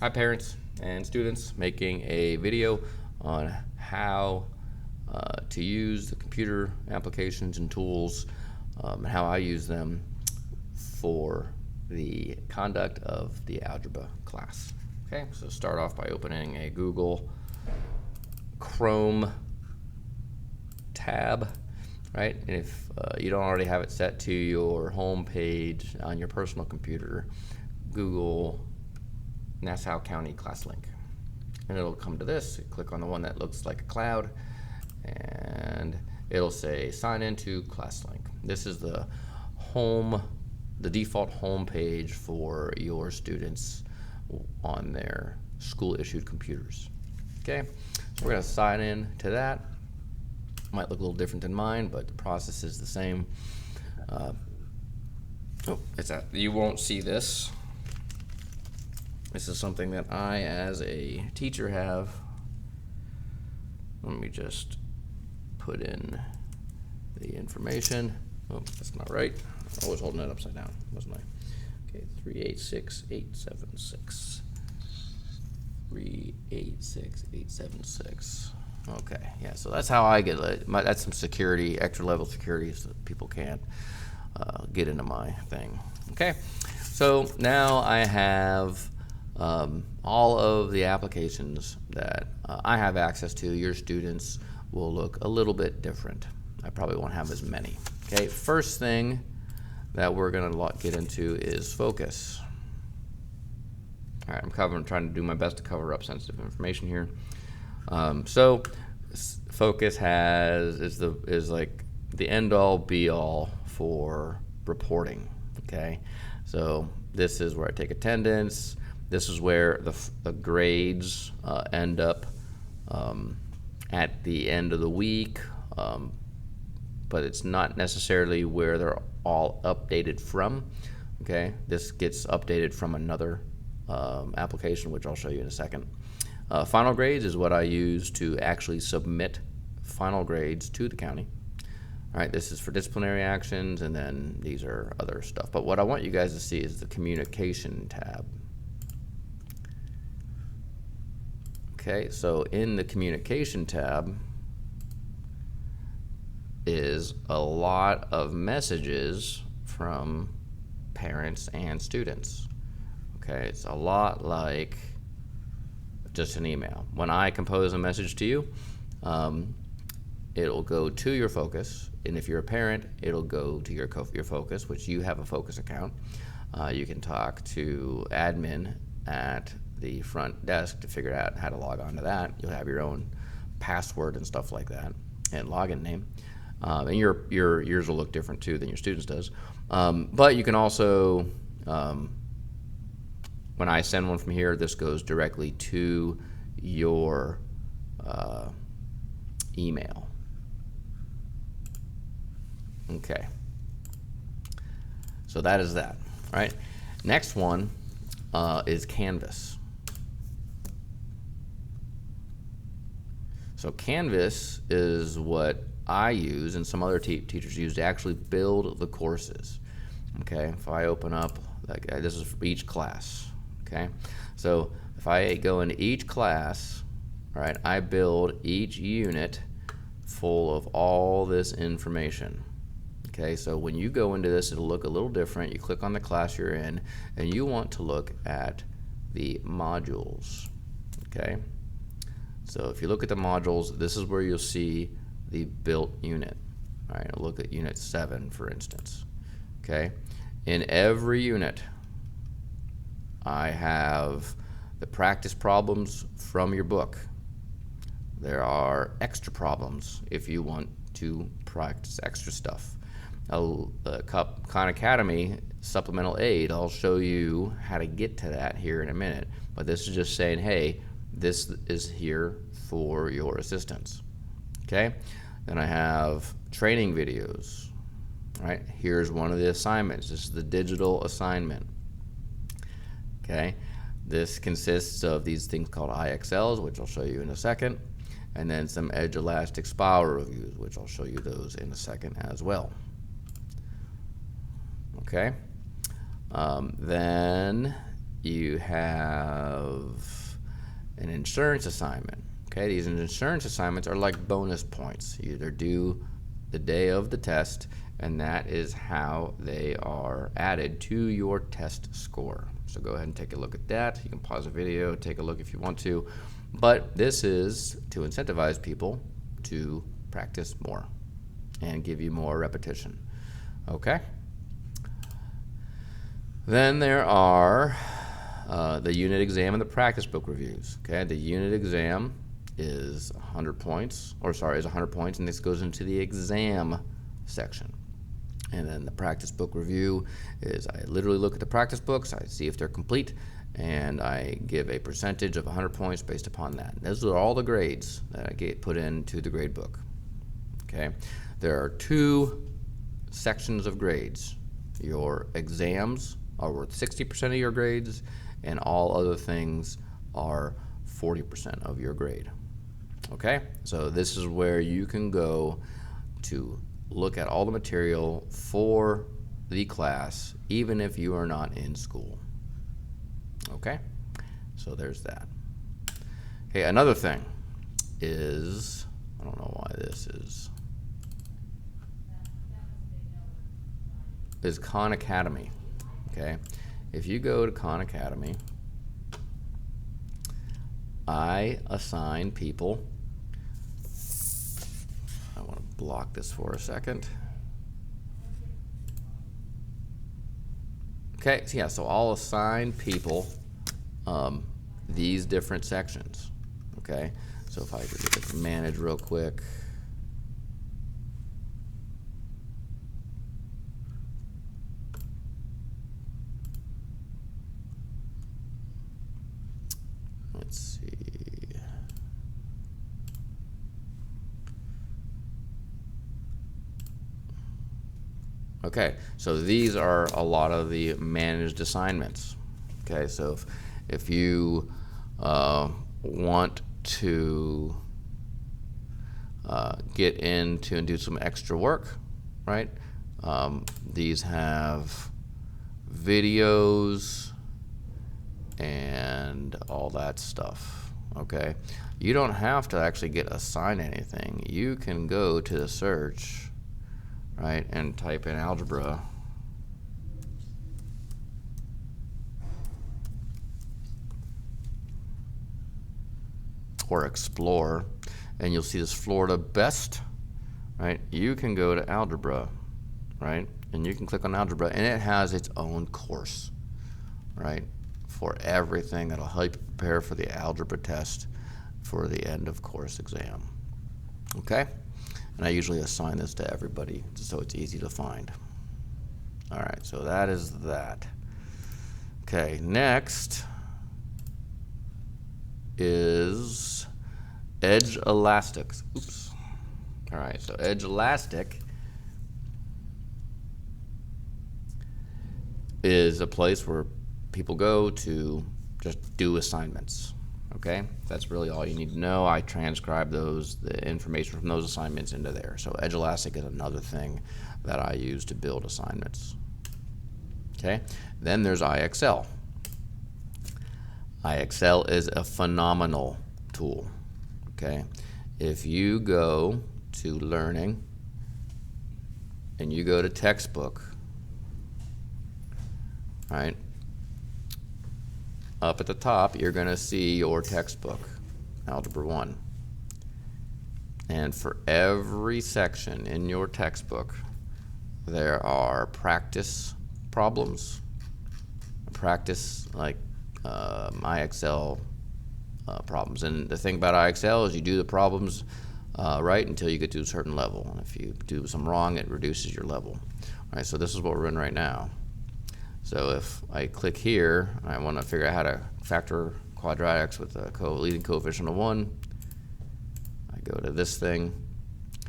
Hi parents and students, making a video on how to use the computer applications and tools and how I use them for the conduct of the algebra class. Okay, so start off by opening a Google Chrome tab, right? And if you don't already have it set to your home page on your personal computer, Google Nassau County ClassLink, and it'll come to this. You click on the one that looks like a cloud, and it'll say sign into ClassLink. This is the default home page for your students on their school-issued computers. Okay, so we're going to sign in to that. Might look a little different than mine, but the process is the same. You won't see this. This is something that I, as a teacher, have. Let me just put in the information. Oh, that's not right. I was holding it upside down, wasn't I? Okay, 386,876. 386,876. Okay, yeah, so that's how I get it. That's some security, extra level security, so that people can't get into my thing. Okay, so now I have all of the applications that I have access to. Your students will look a little bit different. I probably won't have as many. Okay, first thing that we're going to get into is Focus. All right, I'm trying to do my best to cover up sensitive information here. So Focus is like the end-all be-all for reporting. Okay, so this is where I take attendance. This is where the grades end up at the end of the week, but it's not necessarily where they're all updated from. Okay, this gets updated from another application, which I'll show you in a second. Final grades is what I use to actually submit final grades to the county. All right, this is for disciplinary actions, and then these are other stuff. But what I want you guys to see is the communication tab. Okay, so in the communication tab is a lot of messages from parents and students. Okay, it's a lot like just an email. When I compose a message to you, it'll go to your Focus, and if you're a parent, it'll go to your Focus, which you have a Focus account. You can talk to admin at the front desk to figure out how to log on to that. You'll have your own password and stuff like that, and login name. And yours will look different too than your students does. But you can also, when I send one from here, this goes directly to your email. Okay. So that is that, right? Next one is Canvas. So Canvas is what I use and some other teachers use to actually build the courses. Okay, if I open up, this is for each class. Okay, so if I go into each class, all right, I build each unit full of all this information. Okay, so when you go into this, it'll look a little different. You click on the class you're in, and you want to look at the modules. Okay, so if you look at the modules, this is where you'll see the built unit. All right, look at unit 7, for instance. Okay, in every unit, I have the practice problems from your book. There are extra problems if you want to practice extra stuff. Khan Academy supplemental aid, I'll show you how to get to that here in a minute, but this is just saying, hey, this is here for your assistance. Okay, then I have training videos. Right, here's one of the assignments. This is the digital assignment. Okay, this consists of these things called IXLs, which I'll show you in a second, and then some Edge Elastic Spiral reviews, which I'll show you those in a second as well. Okay, then you have an insurance assignment. Okay, these insurance assignments are like bonus points. They're due the day of the test, and that is how they are added to your test score. So go ahead and take a look at that. You can pause the video, take a look if you want to, but this is to incentivize people to practice more and give you more repetition. Okay? Then there are the unit exam and the practice book reviews. Okay, the unit exam is 100 points, is 100 points, and this goes into the exam section. And then the practice book review is I literally look at the practice books, I see if they're complete, and I give a percentage of 100 points based upon that. And those are all the grades that I get put into the grade book. Okay, there are 2 sections of grades. Your exams are worth 60% of your grades, and all other things are 40% of your grade. Okay, so this is where you can go to look at all the material for the class, even if you are not in school. Okay, so there's that. Okay, another thing is, I don't know why this is Khan Academy. Okay, if you go to Khan Academy, I assign people, I want to block this for a second. Okay, so yeah, so I'll assign people these different sections. Okay, so if I could just manage real quick. Let's see. Okay, so these are a lot of the managed assignments. Okay, so if you want to get into and do some extra work, right? These have videos and all that stuff. Okay, you don't have to actually get assigned anything. You can go to the search, right, and type in algebra. Or explore, and you'll see this Florida Best, right? You can go to algebra, right? And you can click on algebra, and it has its own course, right? For everything that'll help you prepare for the algebra test for the end of course exam. Okay? And I usually assign this to everybody so it's easy to find. All right, so that is that. Okay, next is Edge Elastics. Oops. All right, so Edge Elastic is a place where people go to just do assignments. Okay, that's really all you need to know. I transcribe the information from those assignments into there. So Edge Elastic is another thing that I use to build assignments. Okay, then there's IXL. IXL is a phenomenal tool. Okay, if you go to learning and you go to textbook, right? Up at the top, you're going to see your textbook, Algebra 1. And for every section in your textbook, there are practice problems, practice like IXL problems. And the thing about IXL is you do the problems right until you get to a certain level. And if you do some wrong, it reduces your level. All right, so this is what we're in right now. So if I click here, I want to figure out how to factor quadratics with a leading coefficient of 1. I go to this thing,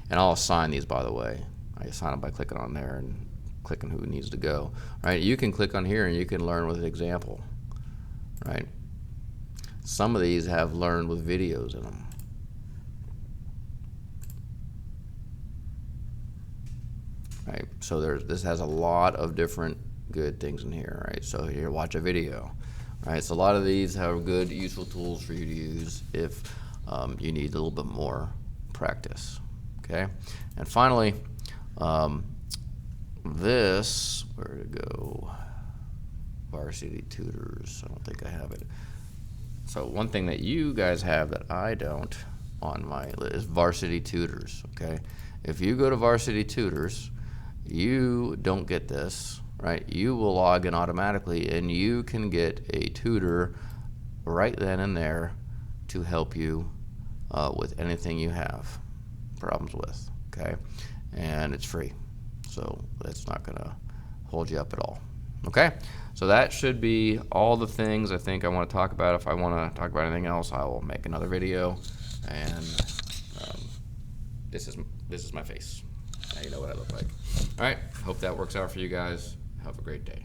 and I'll assign these, by the way. I assign them by clicking on there and clicking who needs to go. Right? You can click on here and you can learn with an example. Right? Some of these have learned with videos in them. Right? So this has a lot of different good things in here, right? So here, watch a video. right? So a lot of these have good, useful tools for you to use if you need a little bit more practice, okay? And finally, this, where to go? Varsity Tutors, I don't think I have it. So one thing that you guys have that I don't on my list is Varsity Tutors, okay? If you go to Varsity Tutors, you don't get this, right? You will log in automatically and you can get a tutor right then and there to help you with anything you have problems with, okay? And it's free, so that's not gonna hold you up at all. Okay, so that should be all the things I think I want to talk about. If I want to talk about anything else, I will make another video. And this is my face. Now you know what I look like. All right, hope that works out for you guys. Have a great day.